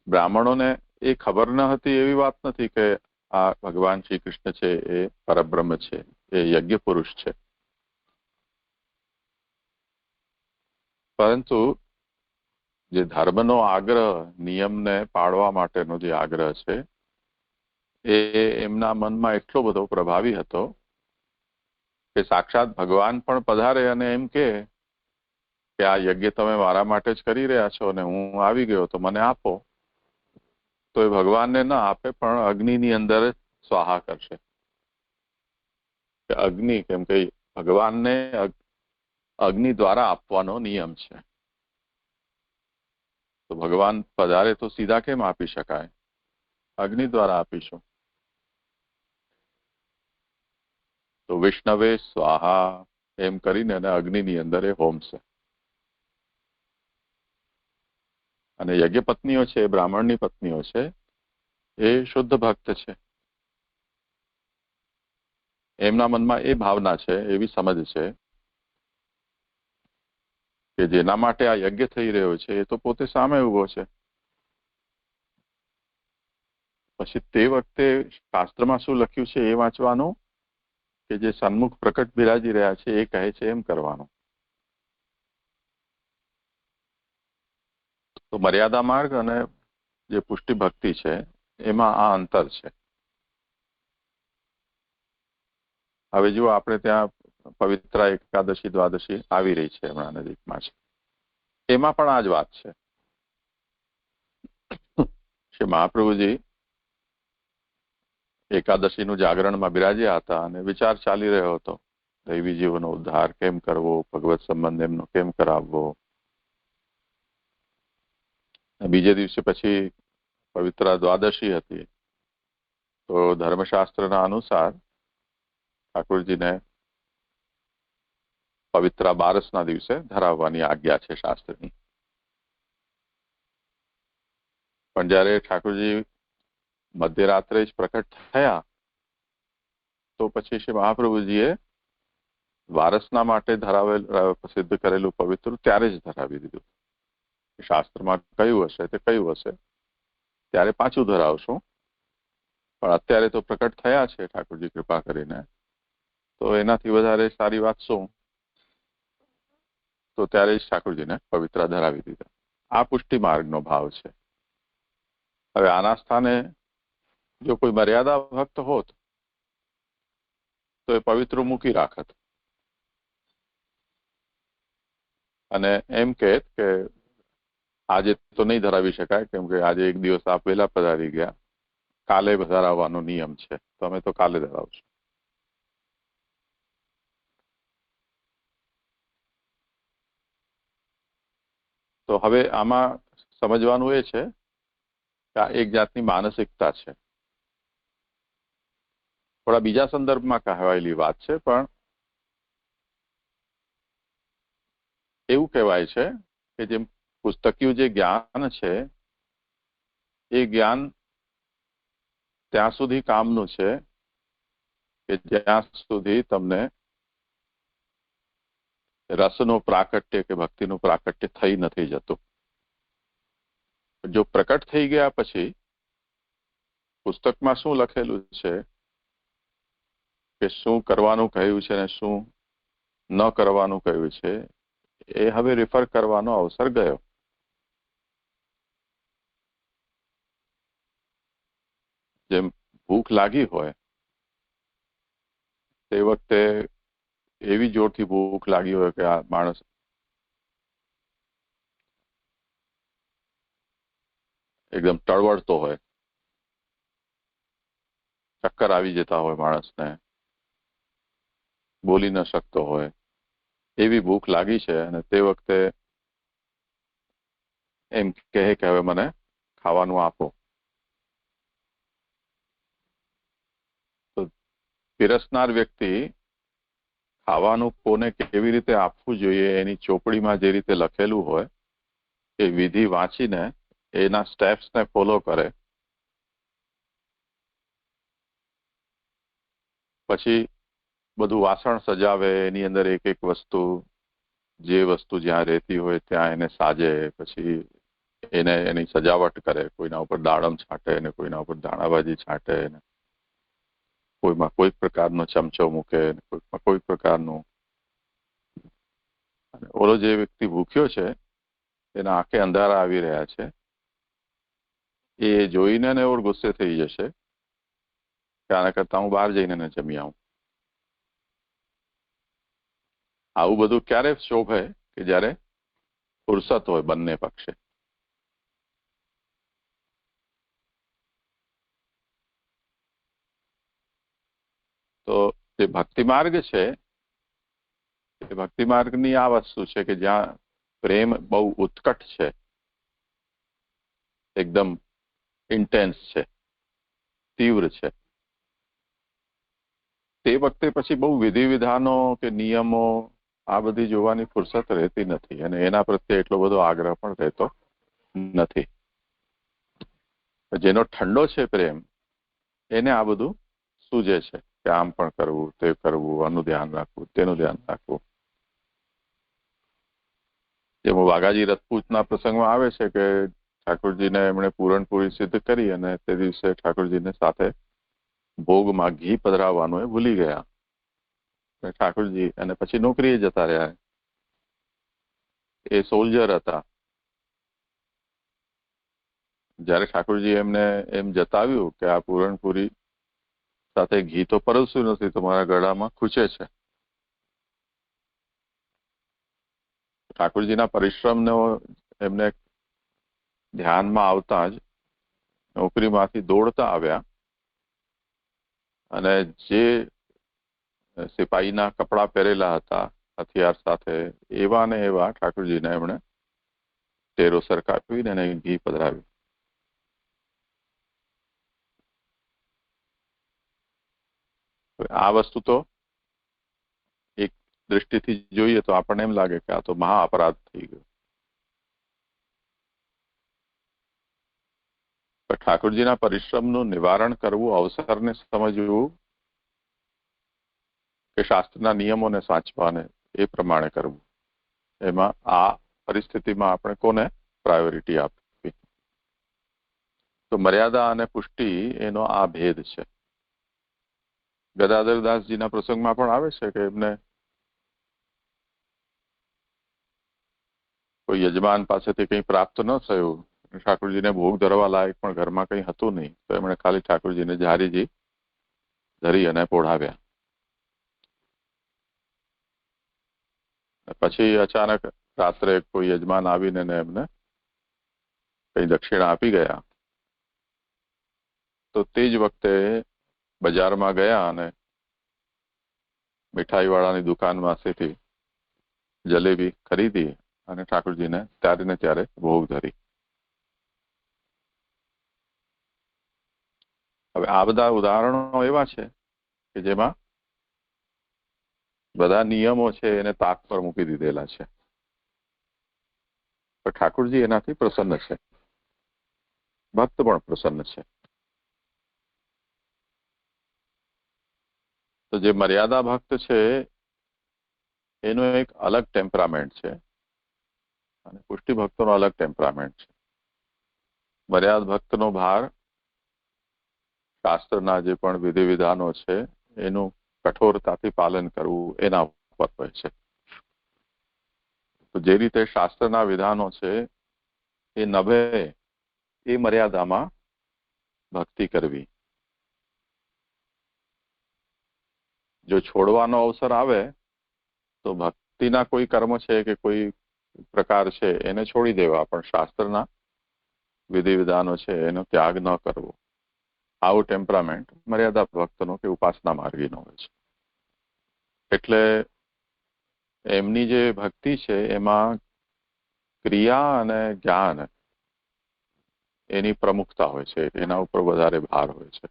બ્રાહ્મણોને એ ખબર ન હતી એવી વાત નથી કે આ ભગવાન શ્રી કૃષ્ણ છે એ પરબ્રહ્મ છે, એ યજ્ઞ પુરુષ છે, પરંતુ જે ધર્મનો આગ્રહ, નિયમને પાળવા માટેનો જે આગ્રહ છે એ એમના મનમાં એટલો બધો પ્રભાવી હતો કે સાક્ષાત ભગવાન પણ પધારે અને એમ કે આ યજ્ઞ તમે મારા માટે જ કરી રહ્યા છો અને હું આવી ગયો તો મને આપો, તો એ ભગવાનને ના આપે પણ અગ્નિની અંદર સ્વાહા કરશે. અગ્નિ, કેમ કે ભગવાનને અગ્નિ દ્વારા આપવાનો નિયમ છે. તો ભગવાન પધારે તો સીધા કેમ આપી શકાય? અગ્નિ દ્વારા આપીશું. તો વિષ્ણવે સ્વાહા એમ કરીને અગ્નિની અંદર એ હોમશે. અને યજ્ઞ પત્નીઓ છે, બ્રાહ્મણની પત્નીઓ છે, એ શુદ્ધ ભક્ત છે. એમના મનમાં એ ભાવના છે, એવી સમજ છે કે જેના માટે આ યજ્ઞ થઈ રહ્યો છે એ તો પોતે સામે ઉભો છે. પછી તે વખતે શાસ્ત્રમાં શું લખ્યું છે એ વાંચવાનું કે જે સન્મુખ પ્રકટ બિરાજી રહ્યા છે એ કહે છે એમ કરવાનું. તો મર્યાદા માર્ગ અને જે પુષ્ટિ ભક્તિ છે એમાં આ અંતર છે. હવે જો આપણે ત્યાં પવિત્ર એકાદશી દ્વાદશી આવી રહી છે, હમણાં નજીકમાં છે, એમાં પણ આ જ વાત છે. શ્રી મહાપ્રભુજી એકાદશીનું જાગરણમાં બિરાજ્યા હતા અને વિચાર ચાલી રહ્યો હતો દૈવી જીવનો ઉદ્ધાર કેમ કરવો, ભગવત સંબંધ એમનો કેમ કરાવવો. બીજે દિવસે પછી પવિત્ર દ્વાદશી હતી. તો ધર્મશાસ્ત્રના અનુસાર ઠાકોરજીને પવિત્ર બારસના દિવસે ધરાવવાની આજ્ઞા છે શાસ્ત્રની. પણ જયારે ઠાકોરજી મધ્યરાત્રે જ પ્રકટ થયા તો પછી શ્રી મહાપ્રભુજીએ વારસના માટે ધરાવેલ સિદ્ધ કરેલું પવિત્ર ત્યારે જ ધરાવી દીધું. શાસ્ત્રમાં કયું હશે તે કયું હશે ત્યારે પાછું ધરાવશું, પણ અત્યારે તો પ્રકટ થયા છે ઠાકોરજી કૃપા કરીને, તો એનાથી વધારે સારી વાત શું? તો ત્યારે જ ઠાકોરજીને પવિત્ર ધરાવી દીધા. આ પુષ્ટિ માર્ગનો ભાવ છે. હવે આના સ્થાને જો કોઈ મર્યાદા ભક્ત હોત તો એ પવિત્ર મૂકી રાખત અને એમ કહેત કે આજે તો નહીં ધરાવી શકાય, કેમ કે આજે એક દિવસ આપ વહેલા પધારી ગયા, કાલે ધરાવવાનો નિયમ છે, તો અમે તો કાલે ધરાવશું. તો હવે આમાં સમજવાનું એ છે કે આ એક જાતની માનસિકતા છે. થોડા બીજા સંદર્ભમાં કહેવાયેલી વાત છે, પણ એવું કહેવાય છે કે જેમ પુસ્તકીય જે જ્ઞાન છે એ જ્ઞાન ત્યાં સુધી કામનું છે કે જ્યાં સુધી તમને રસનું પ્રાકટ્ય કે ભક્તિનું પ્રાકટ્ય થઈ નથી જતું. જો પ્રકટ થઈ ગયા પછી પુસ્તકમાં શું લખેલું છે કે શું કરવાનું કહ્યું છે અને શું ન કરવાનું કહ્યું છે એ હવે રિફર કરવાનો અવસર ગયો. જેમ ભૂખ લાગી હોય તે વખતે એવી જોરથી ભૂખ લાગી હોય કે આ માણસ એકદમ ટળવળતો હોય, ચક્કર આવી જતા હોય, માણસને બોલી ન શકતો હોય, એવી ભૂખ લાગી છે અને તે વખતે એમ કહે કે હવે મને ખાવાનું આપો. તો પીરસનાર વ્યક્તિ ખાવાનું કોને કેવી રીતે આપવું જોઈએ એની ચોપડીમાં જે રીતે લખેલું હોય એ વિધિ વાંચીને એના સ્ટેપ્સને ફોલો કરે, પછી બધું વાસણ સજાવે, એની અંદર એક એક વસ્તુ જે વસ્તુ જ્યાં રહેતી હોય ત્યાં એને સાજે, પછી એને એની સજાવટ કરે, કોઈના ઉપર દાડમ છાંટે ને કોઈના ઉપર ધાણાભાજી છાંટે ને કોઈમાં કોઈ પ્રકારનો ચમચો મૂકે, કોઈમાં કોઈ પ્રકારનું. ઓલો જે વ્યક્તિ ભૂખ્યો છે એના આંખે અંધારા આવી રહ્યા છે, એ જોઈને ને એવો ગુસ્સે થઈ જશે કે આના કરતા હું બહાર જઈને જમી આવું. આવું બધું ક્યારે શોભે કે જ્યારે ફુરસત હોય બંને પક્ષે. તો જે ભક્તિ માર્ગ છે એ ભક્તિ માર્ગની આ વસ્તુ છે કે જ્યાં પ્રેમ બહુ ઉત્કટ છે, એકદમ ઇન્ટેન્સ છે, તીવ્ર છે, તે વખતે પછી બહુ વિધિ વિધાનો કે નિયમો આ બધી જોવાની ફુરસત રહેતી નથી અને એના પ્રત્યે એટલો બધો આગ્રહ પણ રહેતો નથી. જેનો ઠંડો છે પ્રેમ એને આ બધું સૂજે છે કે આમ પણ કરવું, તે કરવું, આનું ધ્યાન રાખવું, તેનું ધ્યાન રાખવું. જેમાં વાઘાજી રજપૂતના પ્રસંગમાં આવે છે કે ઠાકોરજીને એમણે પૂરણપૂરી સિદ્ધ કરી અને તે દિવસે ઠાકોરજીને સાથે ભોગમાં ઘી પધરાવવાનું એ ભૂલી ગયા ઠાકોરજી, અને પછી નોકરીએ જતા રહ્યા. એ સોલ્જર હતા. જયારે ઠાકોરજી એમને એમ જતાવ્યું કે આ પૂરણપૂરી સાથે ઘી તો પરસ્યું નથી, તમારા ગળામાં ખૂંચે છે. ઠાકોરજીના પરિશ્રમને એમને ધ્યાનમાં આવતા જ નોકરીમાંથી દોડતા આવ્યા અને જે સિપાહીના કપડા પહેરેલા હતા હથિયાર સાથે એવા ને એવા ઠાકોરજીને એમણે ટેરો સરકાવીને એને ઘી પધરાવ્યું. આ વસ્તુ તો એક દૃષ્ટિથી જોઈએ તો આપણને એમ લાગે કે આ તો મહા અપરાધ થઈ ગયો. ઠાકોરજીના પરિશ્રમનું નિવારણ કરવું, અવસરને સમજવું કે શાસ્ત્રના નિયમોને સાચવાને એ પ્રમાણે કરવું, એમાં આ પરિસ્થિતિમાં આપણે કોને પ્રાયોરિટી આપવી? તો મર્યાદા અને પુષ્ટિ એનો આ ભેદ છે. ગદાધરદાસજીના પ્રસંગમાં પણ આવે છે કે એમને કોઈ યજમાન પાસેથી કંઈ પ્રાપ્ત ન થયું, ઠાકોરજીને ભોગ ધરવા લાયક પણ ઘરમાં કંઈ હતું નહીં, તો એમણે ખાલી ઠાકોરજીને ઝારીજી ધરી અને પોઢાવ્યા. પછી અચાનક રાત્રે કોઈ યજમાન આવીને એમને કઈ દક્ષિણા આપી ગયા, તો તે જ વખતે બજારમાં ગયા અને મીઠાઈવાળાની દુકાનમાંથી જલેબી ખરીદી અને ઠાકોરજીને ત્યારે ને ત્યારે ભોગ ધરી. હવે આ બધા ઉદાહરણો એવા છે કે જેમાં બધા નિયમો છે એને તાક પર મૂકી દીધેલા છે, પણ ઠાકોરજી એનાથી પ્રસન્ન છે, ભક્ત પણ પ્રસન્ન છે. તો જે મર્યાદા ભક્ત છે એનો એક અલગ ટેમ્પરામેન્ટ છે અને પુષ્ટિ ભક્તોનો અલગ ટેમ્પરામેન્ટ છે. મર્યાદા ભક્તનો ભાર શાસ્ત્રના જે પણ વિધિ વિધાનો છે એનું કઠોરતાથી પાલન કરવું એના ઉપર હોય છે. તો જે રીતે શાસ્ત્રના વિધાનો છે એ નભે એ મર્યાદામાં ભક્તિ કરવી. જો છોડવાનો અવસર આવે તો ભક્તિના કોઈ કર્મ છે કે કોઈ પ્રકાર છે એને છોડી દેવા, પણ શાસ્ત્રના વિધિ વિધાનો છે એનો ત્યાગ ન કરવો. આવું ટેમ્પરામેન્ટ મર્યાદા ભક્તનો કે ઉપાસના માર્ગીનો હોય છે. એટલે એમની જે ભક્તિ છે એમાં ક્રિયા અને જ્ઞાન એની પ્રમુખતા હોય છે, એના ઉપર વધારે ભાર હોય છે.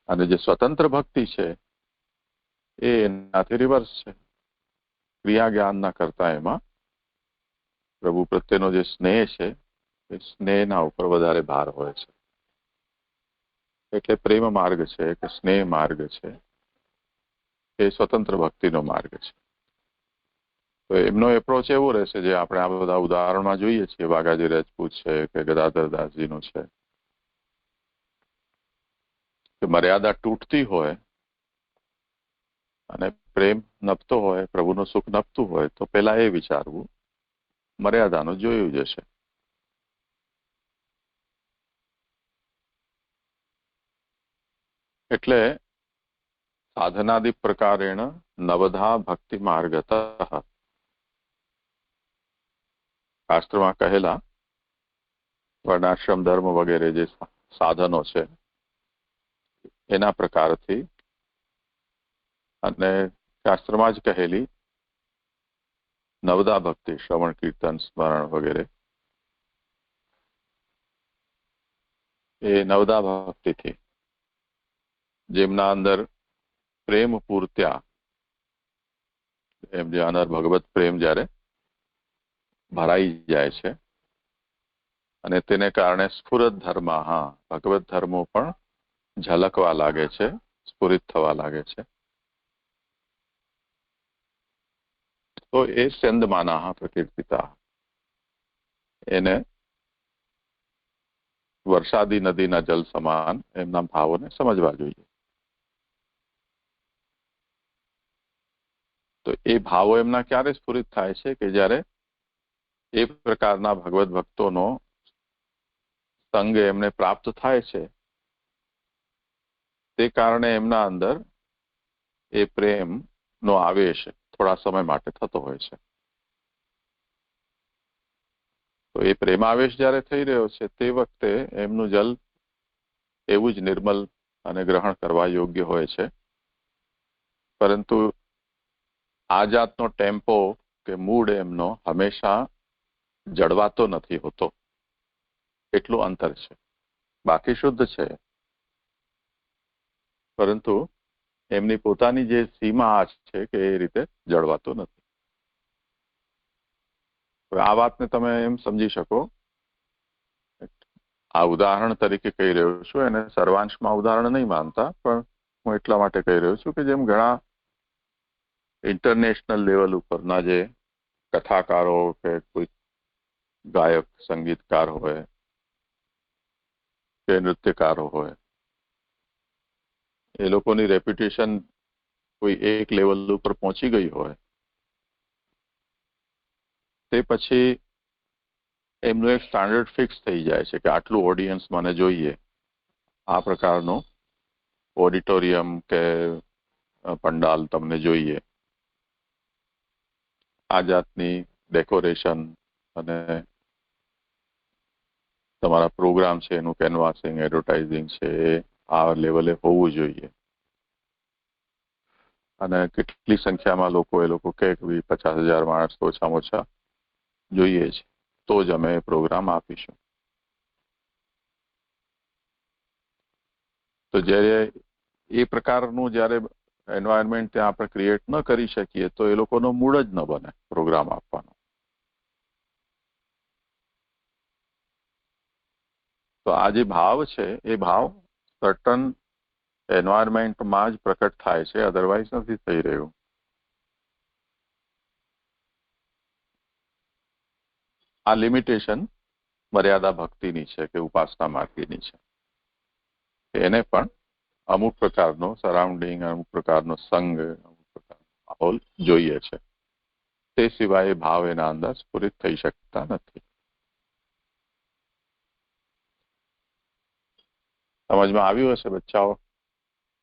અને જે સ્વતંત્ર ભક્તિ છે એ એનાથી રિવર્સ છે. ક્રિયા જ્ઞાનના કરતા એમાં પ્રભુ પ્રત્યેનો જે સ્નેહ છે એ સ્નેહના ઉપર વધારે ભાર હોય છે. એટલે પ્રેમ માર્ગ છે કે સ્નેહ માર્ગ છે એ સ્વતંત્ર ભક્તિનો માર્ગ છે. તો એમનો એપ્રોચ એવો રહેશે જે આપણે આ બધા ઉદાહરણમાં જોઈએ છીએ, વાઘાજી રાજપૂત છે કે ગદાધરદાસજીનો છે, કે મર્યાદા તૂટતી હોય અને પ્રેમ નભતો હોય, પ્રભુનું સુખ નભતું હોય, તો પેલા એ વિચારવું મર્યાદાનું જોયું જશે. એટલે સાધનાદિ પ્રકારેણ નવધા ભક્તિ માર્ગત, શાસ્ત્રમાં કહેલા વર્ણાશ્રમ ધર્મ વગેરે જે સાધનો છે એના પ્રકારથી અને શાસ્ત્રમાં જ કહેલી નવધા ભક્તિ, શ્રવણ કીર્તન સ્મરણ વગેરે, એ નવધા ભક્તિથી જેમના અંદર પ્રેમ પૂર્ત્યા, એમ જે અંદર ભગવત પ્રેમ જ્યારે ભરાઈ જાય છે અને તેને કારણે સ્ફુરત ધર્મ, ભગવત ધર્મો પણ ઝલકવા લાગે છે, સ્ફુરિત થવા લાગે છે. તો એ સ્યંદમાના પ્રકીર્તિતા, એને વરસાદી નદીના જલ સમાન એમના ભાવોને સમજવા જોઈએ. તો એ ભાવો એમના ક્યારે સ્ફુરિત થાય છે કે જ્યારે એ પ્રકારના ભગવત ભક્તોનો સંગ એમને પ્રાપ્ત થાય છે, તે કારણે એમના અંદર એ પ્રેમનો આવેશ થોડા સમય માટે થતો હોય છે. તો એ પ્રેમાવેશ જ્યારે થઈ રહ્યો છે તે વખતે એમનું જલ એવું જ નિર્મલ અને ગ્રહણ કરવા યોગ્ય હોય છે. પરંતુ આ જાતનો ટેમ્પો કે મૂડ એમનો હંમેશા જળવાતો નથી હોતો, એટલું અંતર છે. બાકી શુદ્ધ છે, પરંતુ એમની પોતાની જે સીમા છે કે એ રીતે જળવાતો નથી. આ વાતને તમે એમ સમજી શકો, આ ઉદાહરણ તરીકે કહી રહ્યો છું, એને સર્વાંશમાં ઉદાહરણ નહીં માનતા, પણ હું એટલા માટે કહી રહ્યો છું કે જેમ ઘણા ઇન્ટરનેશનલ લેવલ ઉપરના જે કથાકારો કે કોઈ ગાયક સંગીતકાર હોય કે નૃત્યકારો હોય, એ લોકોની રેપ્યુટેશન કોઈ એક લેવલ ઉપર પહોંચી ગઈ હોય, તે પછી એમનું એક સ્ટાન્ડર્ડ ફિક્સ થઈ જાય છે કે આટલું ઓડિયન્સ મને જોઈએ, આ પ્રકારનું ઓડિટોરિયમ કે પંડાલ તમને જોઈએ, આ જાતની ડેકોરેશન અને તમારા પ્રોગ્રામ છે એનું કેનવાસિંગ, એડવર્ટાઇઝિંગ છે એ આ લેવલે હોવું જોઈએ. અને કેટલી સંખ્યામાં લોકો એ લોકો કે 50,000 માણસ તો ઓછામાં ઓછા જોઈએ છે, તો જ અમે પ્રોગ્રામ આપીશું. તો જ્યારે એ પ્રકારનું જ્યારે એન્વાયરમેન્ટ ત્યાં આપણે ક્રિએટ ન કરી શકીએ તો એ લોકોનો મૂડ જ ન બને પ્રોગ્રામ આપવાનો. તો આ જે ભાવ છે એ ભાવ સર્ટન એન્વાયરમેન્ટમાં જ પ્રકટ થાય છે, અધરવાઇઝ નથી થઈ રહ્યું. આ લિમિટેશન મર્યાદા ભક્તિની છે કે ઉપાસના માર્ગીની છે. એને પણ અમુક પ્રકારનો સરાઉન્ડિંગ, અમુક પ્રકારનો સંગ, અમુક પ્રકારનો માહોલ જોઈએ છે. તે સિવાય ભાવ એના અંદર સ્ફુરિત થઈ શકતા નથી. સમજમાં આવ્યું હશે બચ્ચાઓ?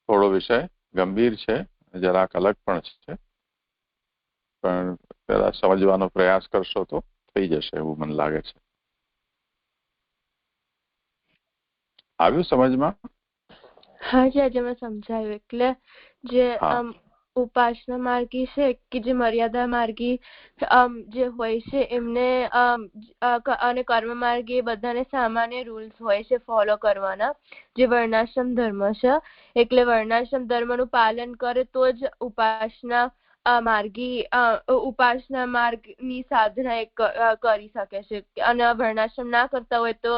થોડો વિષય ગંભીર છે, જરાક અલગ પણ છે, પણ પેલા સમજવાનો પ્રયાસ કરશો તો થઈ જશે એવું મને લાગે છે. આવ્યું સમજમાં? હા જી, આજે મેં સમજાયું. એટલે જે ઉપાસના માર્ગી છે કે જે મર્યાદા માર્ગી જે હોય છે એમને અને કર્મ માર્ગી બધાને સામાન્ય રૂલ્સ હોય છે ફોલો કરવાના, જે વર્ણાશ્રમ ધર્મ છે. એટલે વર્ણાશ્રમ ધર્મનું પાલન કરે તો જ ઉપાસના માર્ગની સાધના કરી શકે છે. અને વર્ણાશ્રમ ના કરતા હોય તો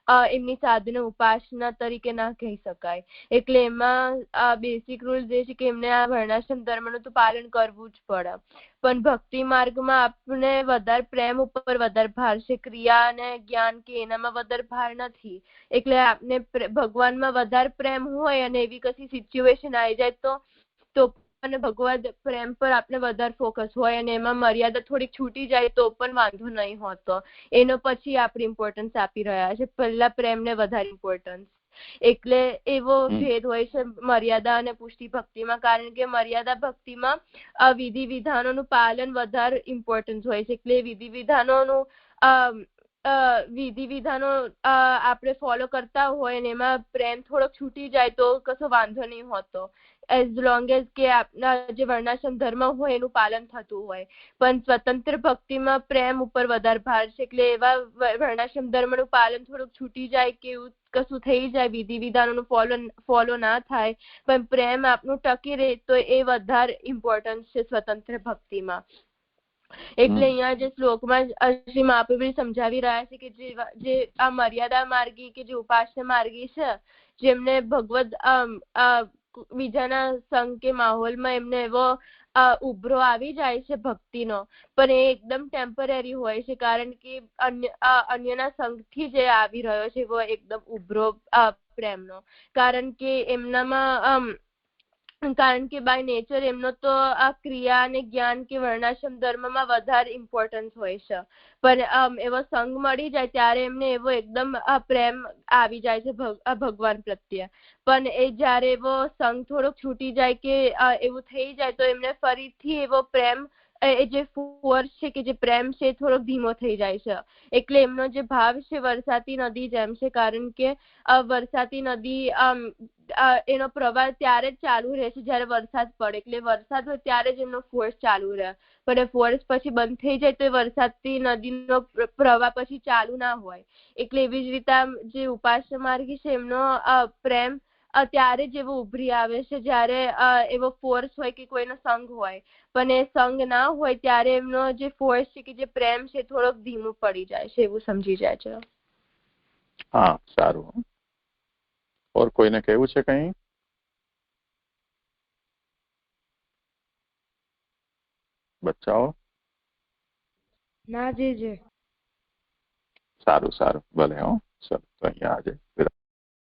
એમની સાધના ઉપાસના તરીકે ના કહી શકાય. એટલે એમાં બેસિક રૂલ જે છે કે એમને આ વર્ણાશ્રમ ધર્મનું તો પાલન કરવું જ પડે. પણ ભક્તિ માર્ગમાં આપણે વધારે પ્રેમ ઉપર વધારે ભાર છે, ક્રિયા અને જ્ઞાન કે એનામાં વધારે ભાર નથી. એટલે આપણે ભગવાનમાં વધારે પ્રેમ હોય અને એવી કશી સિચ્યુએશન આવી જાય તો અને ભગવાન પ્રેમ પર આપણે વધારે ફોકસ હોય અને એમાં મર્યાદા થોડીક છૂટી જાય તો પણ વાંધો નહીં હોતો. એનો પછી આપણે ઇમ્પોર્ટન્સ આપી રહ્યા છે, પહેલા પ્રેમને વધારે ઇમ્પોર્ટન્સ. એટલે એવો ભેદ હોય છે મર્યાદા અને પુષ્ટિ ભક્તિમાં. કારણ કે મર્યાદા ભક્તિમાં વિધિ વિધાનોનું પાલન વધારે ઇમ્પોર્ટન્સ હોય છે. એટલે વિધિ વિધાનો આપણે ફોલો કરતા હોય ને એમાં પ્રેમ થોડોક છૂટી જાય તો કશો વાંધો નહીં હોતો, એઝ લોંગ એઝ કે આપના જે વર્ણાશ્રમ ધર્મ હોય એનું પાલન થતું હોય. પણ સ્વતંત્ર ભક્તિમાં પ્રેમ ઉપર વધારે ભાર છે. એટલે એવા વર્ણાશ્રમ ધર્મનું પાલન થોડુંક છૂટી જાય કે એવું કશું થઈ જાય, વિધિ વિધાનોનું ફોલો ના થાય, પણ પ્રેમ આપનું ટકી રહે તો એ વધારે ઇમ્પોર્ટન્સ છે સ્વતંત્ર ભક્તિમાં. એટલે અહીંયા જે શ્લોકમાં શ્રી મહાપ્રભુ સમજાવી રહ્યા છે કે જે આ મર્યાદા માર્ગી કે જે ઉપાસના માર્ગી છે, જેમને ભગવદ બીજાના સંગ કે માહોલમાં એમને એવો ઉભરો આવી જાય છે ભક્તિનો, પણ એ એકદમ ટેમ્પરરી હોય છે. કારણ કે અન્યના સંગથી જે આવી રહ્યો છે એવો એકદમ ઉભરો પ્રેમનો. કારણ કે બાય નેચર એમનો તો આ ક્રિયા અને જ્ઞાન કે વર્ણાશ્રમ ધર્મમાં વધારે ઇમ્પોર્ટન્સ હોય છે. પણ એવો સંગ મળી જાય ત્યારે એમને એવો એકદમ પ્રેમ આવી જાય છે ભગવાન પ્રત્યે. પણ એ જ્યારે એવો સંગ થોડોક છૂટી જાય કે એવું થઈ જાય તો એમને ફરીથી એવો પ્રેમ, એ જે ફોર્સ છે કે જે પ્રેમ છે થોડોક ધીમો થઈ જાય છે. એટલે એમનો જે ભાવ છે વરસાતી નદી જેમ છે. કારણ કે વરસાતી નદી એનો પ્રવાહ ત્યારે જ ચાલુ રહે છે જ્યારે વરસાદ પડે. એટલે વરસાદ હોય ત્યારે જ એમનો ફોર્સ ચાલુ રહે. પણ એ ફોર્સ પછી બંધ થઈ જાય તો એ વરસાદની નદીનો પ્રવાહ પછી ચાલુ ના હોય. એટલે એવી જ રીતે જે ઉપાસના માર્ગી છે એમનો પ્રેમ ત્યારે જ એવો ઉભરી આવે છે જ્યારે એવો ફોર્સ હોય કે કોઈનો સંગ હોય. પણ એ સંગ ના હોય ત્યારે એમનો જે ફોર્સ છે કે જે પ્રેમ છે થોડોક ધીમું પડી જાય છે, એવું સમજી જાય છે. હા, સારું. ઓર કોઈને કહેવું છે કઈ? બચ્ચાઓ? ના જી. સારું, ભલે. ચલો, તો અહીંયા આજે